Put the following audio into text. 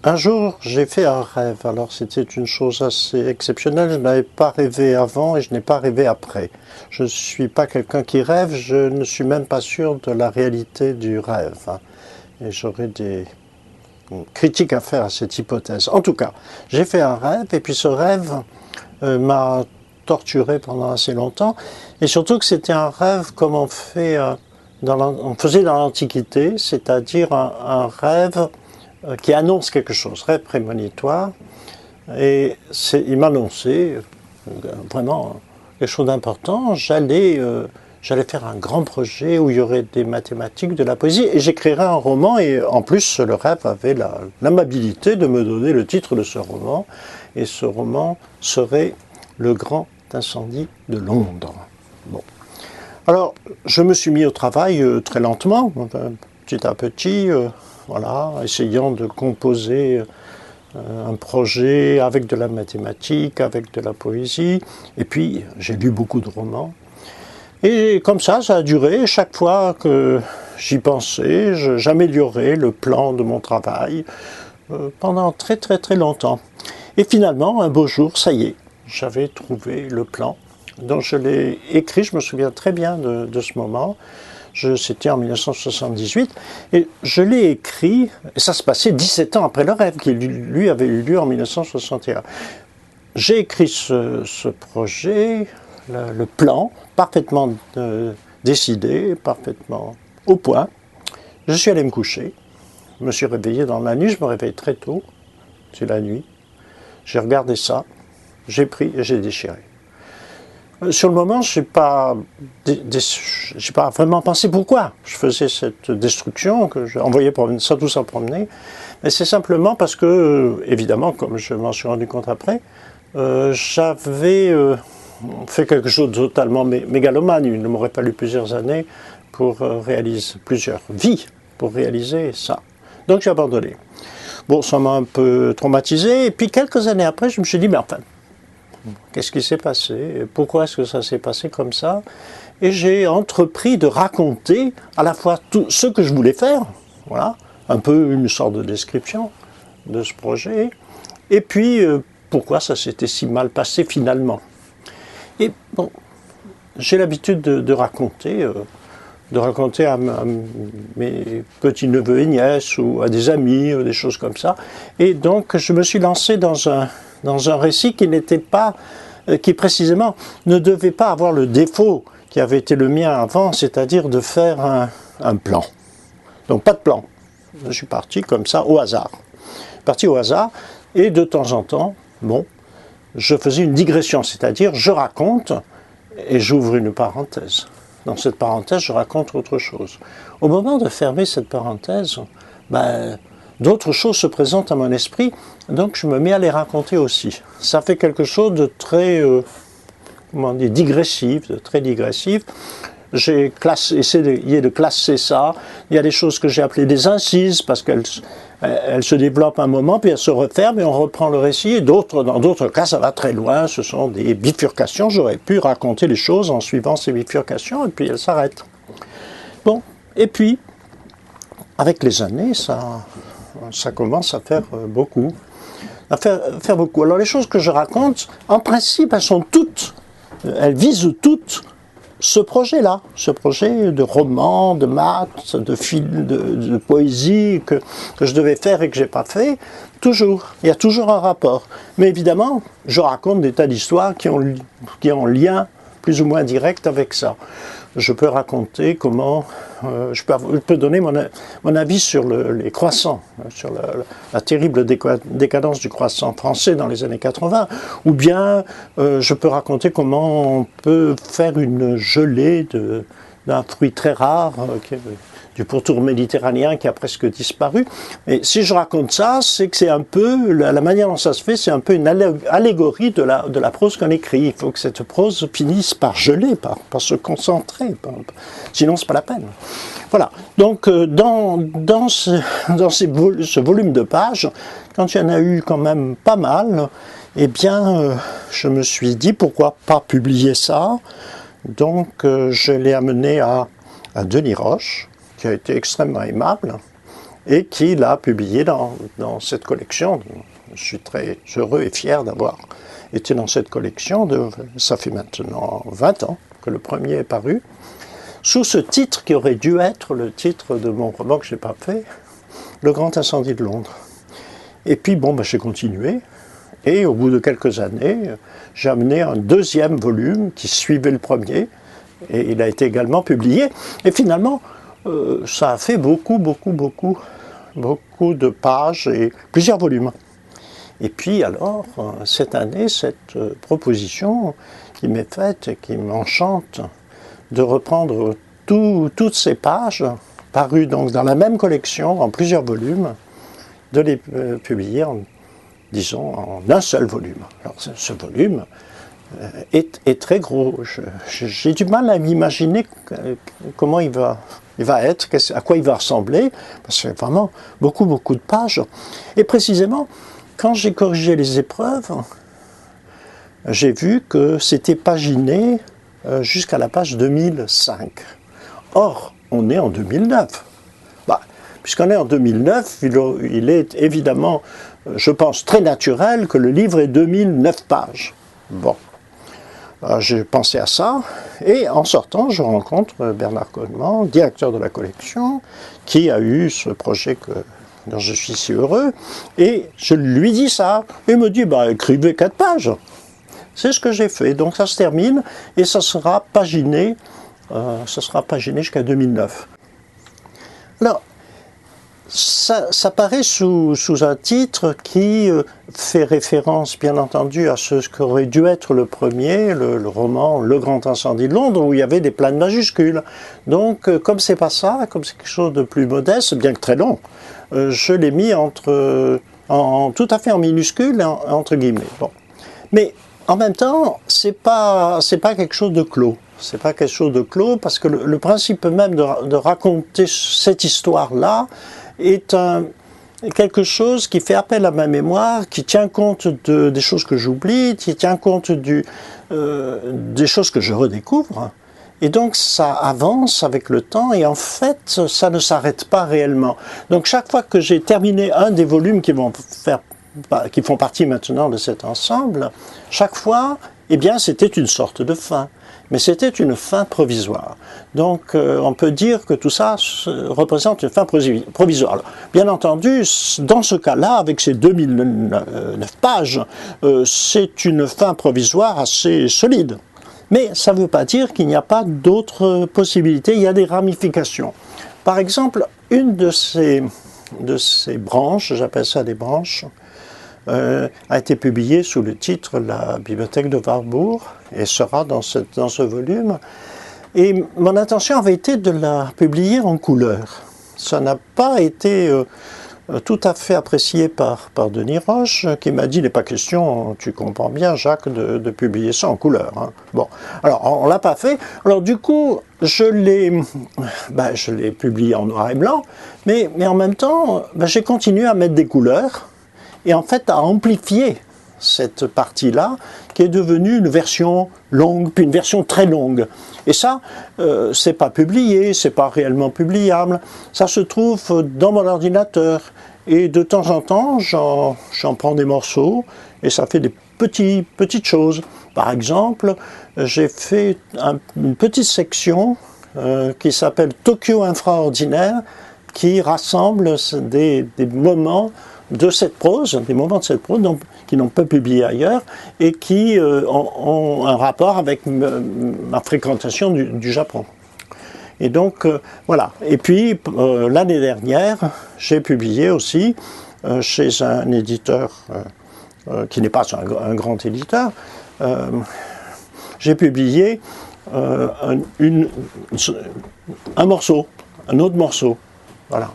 Un jour, j'ai fait un rêve. Alors, c'était une chose assez exceptionnelle. Je n'avais pas rêvé avant et je n'ai pas rêvé après. Je ne suis pas quelqu'un qui rêve. Je ne suis même pas sûr de la réalité du rêve. Et j'aurais des critiques à faire à cette hypothèse. En tout cas, j'ai fait un rêve et puis ce rêve m'a torturé pendant assez longtemps. Et surtout que c'était un rêve comme on faisait dans l'Antiquité, c'est-à-dire un rêve qui annonce quelque chose, rêve prémonitoire. Et il m'annonçait vraiment quelque chose d'important. J'allais faire un grand projet où il y aurait des mathématiques, de la poésie, et j'écrirais un roman. Et en plus, le rêve avait l'amabilité de me donner le titre de ce roman. Et ce roman serait Le Grand Incendie de Londres. Bon. Alors, je me suis mis au travail très lentement, petit à petit, voilà, essayant de composer un projet avec de la mathématique, avec de la poésie. Et puis, j'ai lu beaucoup de romans. Et comme ça a duré. Chaque fois que j'y pensais, j'améliorais le plan de mon travail pendant très très très longtemps. Et finalement, un beau jour, ça y est, j'avais trouvé le plan. Donc je l'ai écrit, je me souviens très bien de ce moment. C'était en 1978, et je l'ai écrit, et ça se passait 17 ans après le rêve, qui lui avait eu lieu en 1961. J'ai écrit ce projet, le plan, parfaitement décidé, parfaitement au point. Je suis allé me coucher, je me suis réveillé dans la nuit, je me réveille très tôt, c'est la nuit. J'ai regardé ça, j'ai pris et j'ai déchiré. Sur le moment, je n'ai pas vraiment pensé pourquoi je faisais cette destruction, que j'envoyais tout ça promener. Mais c'est simplement parce que, évidemment, comme je m'en suis rendu compte après, j'avais fait quelque chose de totalement mégalomane. Il ne m'aurait fallu plusieurs années pour réaliser, plusieurs vies pour réaliser ça. Donc j'ai abandonné. Bon, ça m'a un peu traumatisé. Et puis quelques années après, je me suis dit, mais enfin, qu'est-ce qui s'est passé? Pourquoi est-ce que ça s'est passé comme ça? Et j'ai entrepris de raconter à la fois tout ce que je voulais faire, voilà, un peu une sorte de description de ce projet, et puis pourquoi ça s'était si mal passé finalement. Et bon, j'ai l'habitude de raconter à mes petits-neveux et nièces ou à des amis, des choses comme ça. Et donc je me suis lancé dans un récit qui précisément ne devait pas avoir le défaut qui avait été le mien avant, c'est-à-dire de faire un plan. Donc pas de plan. Je suis parti comme ça au hasard. Et de temps en temps, bon, je faisais une digression, c'est-à-dire je raconte et j'ouvre une parenthèse. Dans cette parenthèse, je raconte autre chose. Au moment de fermer cette parenthèse, d'autres choses se présentent à mon esprit, donc je me mets à les raconter aussi. Ça fait quelque chose de très, digressif, de très digressif. J'ai essayé de classer ça. Il y a des choses que j'ai appelées des incises, parce qu'elles se développent un moment, puis elles se referment, et on reprend le récit. Et dans d'autres cas, ça va très loin, ce sont des bifurcations. J'aurais pu raconter les choses en suivant ces bifurcations, et puis elles s'arrêtent. Bon, et puis, avec les années, ça commence à faire beaucoup. Faire beaucoup. Alors les choses que je raconte, en principe, elles visent toutes ce projet-là, ce projet de roman, de maths, de film, de poésie que je devais faire et que je n'ai pas fait, toujours. Il y a toujours un rapport. Mais évidemment, je raconte des tas d'histoires qui ont lien plus ou moins direct avec ça. Je peux raconter comment, je peux donner mon avis sur les croissants, sur la terrible décadence du croissant français dans les années 80, ou bien je peux raconter comment on peut faire une gelée d'un fruit très rare, du pourtour méditerranéen qui a presque disparu. Et si je raconte ça, c'est que c'est un peu, la manière dont ça se fait, c'est un peu une allégorie de la prose qu'on écrit. Il faut que cette prose finisse par geler, par se concentrer, sinon c'est pas la peine. Voilà. Donc dans ce volume de pages, quand il y en a eu quand même pas mal, eh bien je me suis dit pourquoi pas publier ça. Donc je l'ai amené à Denis Roche, qui a été extrêmement aimable, et qui l'a publié dans cette collection. Je suis très heureux et fier d'avoir été dans cette collection. Ça fait maintenant 20 ans que le premier est paru, sous ce titre qui aurait dû être le titre de mon roman que je n'ai pas fait, Le Grand Incendie de Londres. Et puis bon, j'ai continué, et au bout de quelques années, j'ai amené un deuxième volume qui suivait le premier, et il a été également publié. Et finalement, ça a fait beaucoup de pages et plusieurs volumes. Et puis alors, cette année, cette proposition qui m'est faite et qui m'enchante de reprendre toutes ces pages, parues donc dans la même collection, en plusieurs volumes, de les publier disons, en un seul volume. Alors ce volume est très gros. J'ai du mal à m'imaginer comment il va être, à quoi il va ressembler, parce que c'est vraiment beaucoup de pages. Et précisément, quand j'ai corrigé les épreuves, j'ai vu que c'était paginé jusqu'à la page 2005. Or, on est en 2009. Puisqu'on est en 2009, il est évidemment, je pense, très naturel que le livre ait 2009 pages. Bon, j'ai pensé à ça, et en sortant, je rencontre Bernard Coleman, directeur de la collection, qui a eu ce projet dont je suis si heureux, et je lui dis ça, et il me dit, écrivez 4 pages. C'est ce que j'ai fait, donc ça se termine, et ça sera paginé jusqu'à 2009. Alors, ça paraît sous un titre qui fait référence, bien entendu, à ce qu'aurait dû être le premier, le roman Le Grand Incendie de Londres, où il y avait des pleines majuscules. Donc, comme c'est pas ça, comme c'est quelque chose de plus modeste, bien que très long, je l'ai mis tout à fait en minuscule, entre guillemets. Bon. Mais en même temps, c'est pas quelque chose de clos. C'est pas quelque chose de clos, parce que le principe même de raconter cette histoire-là est quelque chose qui fait appel à ma mémoire, qui tient compte des choses que j'oublie, qui tient compte des choses que je redécouvre. Et donc ça avance avec le temps, et en fait, ça ne s'arrête pas réellement. Donc chaque fois que j'ai terminé un des volumes qui font partie maintenant de cet ensemble, chaque fois, eh bien, c'était une sorte de fin. Mais c'était une fin provisoire. Donc on peut dire que tout ça représente une fin provisoire. Alors, bien entendu, dans ce cas-là, avec ces 2009 pages, c'est une fin provisoire assez solide. Mais ça ne veut pas dire qu'il n'y a pas d'autres possibilités, il y a des ramifications. Par exemple, une de ces branches, j'appelle ça des branches, a été publié sous le titre La Bibliothèque de Warburg, et sera dans ce volume. Et mon intention avait été de la publier en couleur. Ça n'a pas été tout à fait apprécié par Denis Roche, qui m'a dit « il n'est pas question, tu comprends bien Jacques, de publier ça en couleur. Hein. » Bon, alors on ne l'a pas fait. Alors du coup, je l'ai publié en noir et blanc, mais en même temps, j'ai continué à mettre des couleurs, et en fait à amplifier cette partie-là, qui est devenue une version longue, puis une version très longue. Et ça, c'est pas publié, c'est pas réellement publiable, ça se trouve dans mon ordinateur, et de temps en temps, j'en prends des morceaux, et ça fait des petites choses. Par exemple, j'ai fait une petite section qui s'appelle Tokyo Infraordinaire, qui rassemble des moments de cette prose, qui n'ont pas publié ailleurs, et qui ont un rapport avec ma fréquentation du Japon. Et donc, voilà. Et puis, l'année dernière, j'ai publié aussi, chez un éditeur qui n'est pas un grand éditeur, j'ai publié un autre morceau. Voilà.